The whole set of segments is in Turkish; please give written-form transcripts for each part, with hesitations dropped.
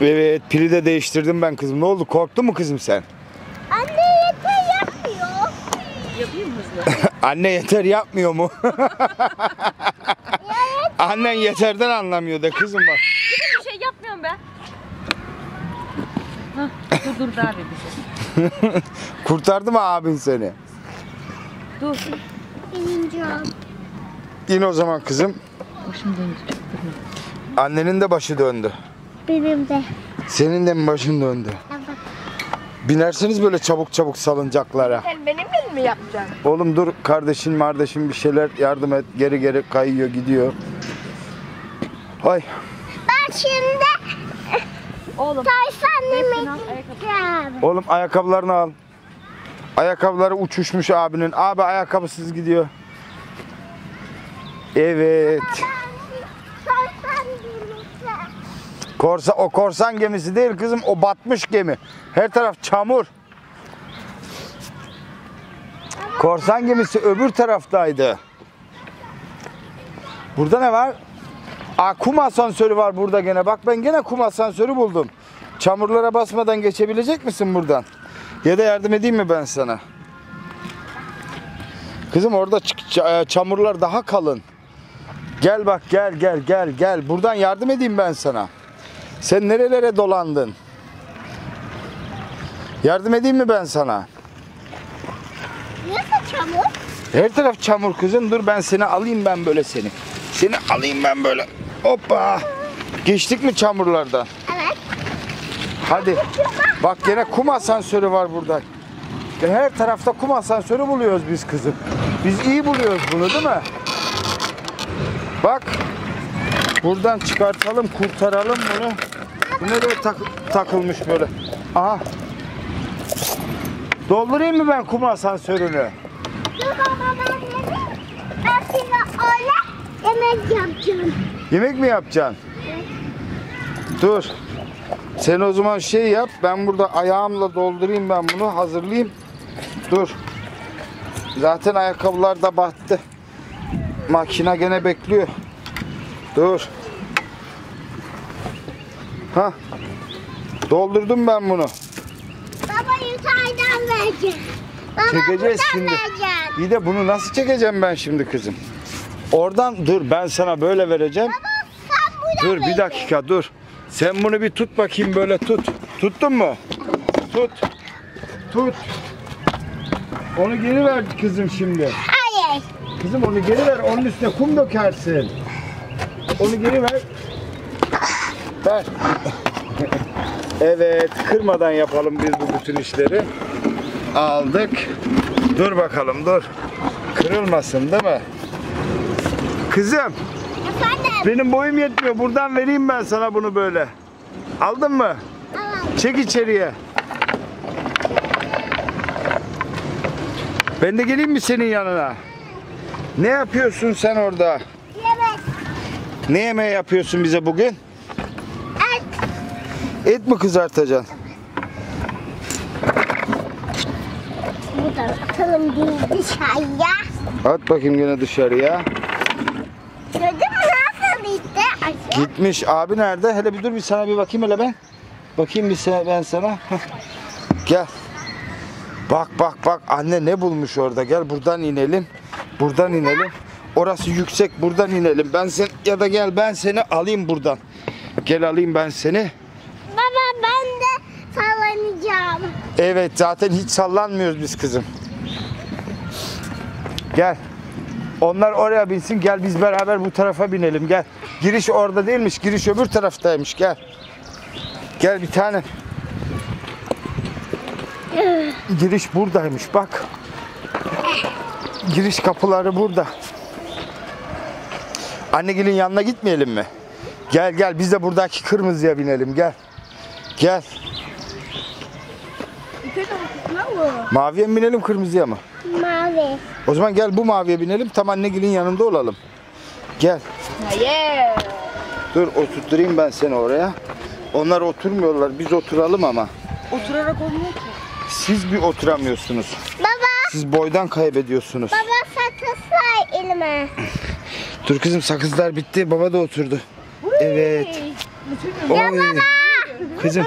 Evet, pili de değiştirdim ben kızım. Ne oldu? Korktun mu kızım sen? Anne yeter yapmıyor. Yapayım mı hızlı? Anne yeter yapmıyor mu? Annen yeterden anlamıyor da kızım bak. Kızım bir şey yapmıyorum ben. Hah, dur daha bir şey. Kurtardı mı abin seni? Dur. Birinci ol. İn o zaman kızım. Başım döndü. Annenin de başı döndü. Benim de. Senin de mi başın döndü? Evet. Binersiniz böyle çabuk çabuk salıncaklara. Sen benimle mi yapacaksın? Oğlum dur, kardeşin bir şeyler yardım et. Geri geri kayıyor gidiyor. Hay. Ben şimdi Oğlum. tayfanımı Hepsini al, gideceğim. Oğlum ayakkabılarını al. Ayakkabıları uçuşmuş abinin. Abi ayakkabısız gidiyor. Evet. Tayfan gemisi. O korsan gemisi değil kızım. O batmış gemi. Her taraf çamur. Korsan gemisi öbür taraftaydı. Burada ne var? Kum asansörü var burada gene. Bak ben gene kum asansörü buldum. Çamurlara basmadan geçebilecek misin buradan? Ya da yardım edeyim mi ben sana? Kızım orada çamurlar daha kalın. Gel bak gel. Buradan yardım edeyim ben sana. Sen nerelere dolandın? Yardım edeyim mi ben sana? Nasıl çamur? Her taraf çamur kızım. Dur ben seni alayım ben böyle seni. Seni alayım ben böyle. Hoppa. Geçtik mi çamurlardan? Evet. Hadi. Bak gene kum asansörü var burada. Her tarafta kum asansörü buluyoruz biz kızım. Biz iyi buluyoruz bunu değil mi? Bak. Buradan çıkartalım, kurtaralım bunu. Bu nereye takılmış böyle? Aha. Doldurayım mı ben kum asansörünü? Dur ama ben şimdi öyle yemek yapacağım. Yemek mi yapacaksın? Dur. Sen o zaman şey yap. Ben burada ayağımla doldurayım ben bunu. Hazırlayayım. Dur. Zaten ayakkabılar da battı. Makine gene bekliyor. Dur. Ha. Doldurdum ben bunu. Baba yukarıdan vereceğim. Baba Çekeceğiz buradan şimdi. vereceğim. İyi de bunu nasıl çekeceğim ben şimdi kızım? Oradan dur, ben sana böyle vereceğim. Baba sen buradan Dur bir vereceksin. dakika dur. Sen bunu bir tut bakayım, böyle tut. Tuttun mu? Tut. Tut. Onu geri ver kızım şimdi. Hayır. Kızım onu geri ver. Onun üstüne kum dökersin. Onu geri ver. Ver. Evet, kırmadan yapalım biz bu bütün işleri. Aldık. Dur bakalım, dur. Kırılmasın değil mi? Kızım, Efendim. benim boyum yetmiyor. Buradan vereyim ben sana bunu böyle. Aldın mı? Evet. Çek içeriye. Ben de geleyim mi senin yanına? Ne yapıyorsun sen orada? Yemek. Ne yemeği yapıyorsun bize bugün? Et. Et mi kızartacaksın? Bu da atalım dışarıya. At bakayım gene dışarıya. Gördün mü nasıl gitti? Aşağı. Gitmiş. Abi nerede? Hele bir dur, bir sana bir bakayım hele ben. Bakayım bir ben sana. Heh. Gel. Bak. Anne ne bulmuş orada? Gel buradan inelim. Buradan inelim. Orası yüksek. Buradan inelim. Ya da gel ben seni alayım buradan. Gel alayım ben seni. Baba ben de sallanacağım. Evet, zaten hiç sallanmıyoruz biz kızım. Gel. Onlar oraya binsin. Gel biz beraber bu tarafa binelim. Gel. Giriş orada değilmiş. Giriş öbür taraftaymış. Gel. Gel bir tane. Giriş buradaymış bak. Giriş kapıları burada. Annegelin yanına gitmeyelim mi? Gel biz de buradaki kırmızıya binelim. Gel. Maviye mi binelim, kırmızıya mı? Mavi. O zaman gel bu maviye binelim. Tam annegelin yanında olalım. Gel. Hayır. Dur oturtturayım ben seni oraya. Onlar oturmuyorlar. Biz oturalım ama. Oturarak olmuyor ki. Siz bir oturamıyorsunuz. Baba. Siz boydan kaybediyorsunuz. Baba sakızlar elime. Dur kızım, sakızlar bitti. Baba da oturdu. Evet. Ya Oy. baba. Kızım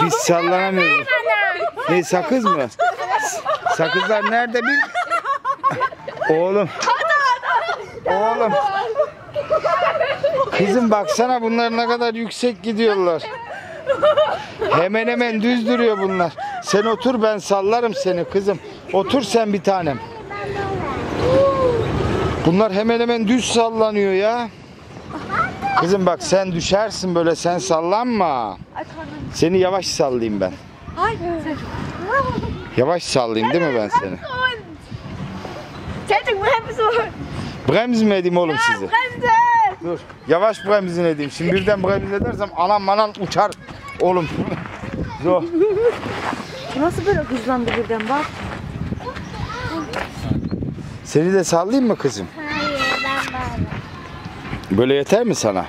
biz sallanamıyoruz. Ne sakız mı? Sakızlar nerede bil? Oğlum. Oğlum. Kızım baksana bunlar ne kadar yüksek gidiyorlar. Hemen hemen düz duruyor bunlar. Sen otur ben sallarım seni kızım. Otur sen bir tanem. Bunlar hemen hemen düz sallanıyor ya. Kızım bak sen düşersin böyle sen sallanma. Seni yavaş sallayayım ben. Hayır. Yavaş sallayayım değil mi ben seni? Çocuk bremse. Bremz mi edeyim oğlum sizi? Bremse. Dur. Yavaş bremzin edeyim. Şimdi birden bremz edersem anam manan uçar oğlum. Zor. Nasıl böyle hızlandı birden bak. Seni de sallayayım mı kızım? Hayır ben böyle. Böyle yeter mi sana?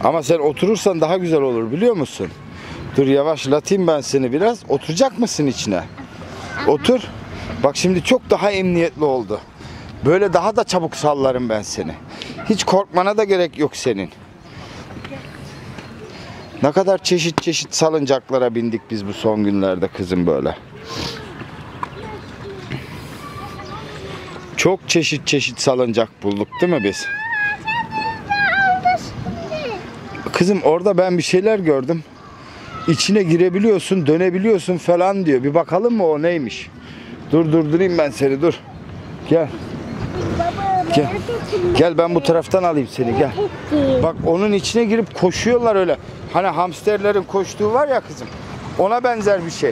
Ama sen oturursan daha güzel olur biliyor musun? Dur yavaşlatayım ben seni biraz. Oturacak mısın içine? Otur. Bak şimdi çok daha emniyetli oldu. Böyle daha da çabuk sallarım ben seni. Hiç korkmana da gerek yok senin. Ne kadar çeşit çeşit salıncaklara bindik biz bu son günlerde kızım böyle. Çok çeşit çeşit salıncak bulduk değil mi biz? Kızım orada ben bir şeyler gördüm. İçine girebiliyorsun, dönebiliyorsun falan diyor. Bir bakalım mı o neymiş? Dur durdurayım ben seni dur. Gel. Gel. Gel ben bu taraftan alayım seni gel. Bak onun içine girip koşuyorlar öyle. Hani hamsterlerin koştuğu var ya kızım. Ona benzer bir şey.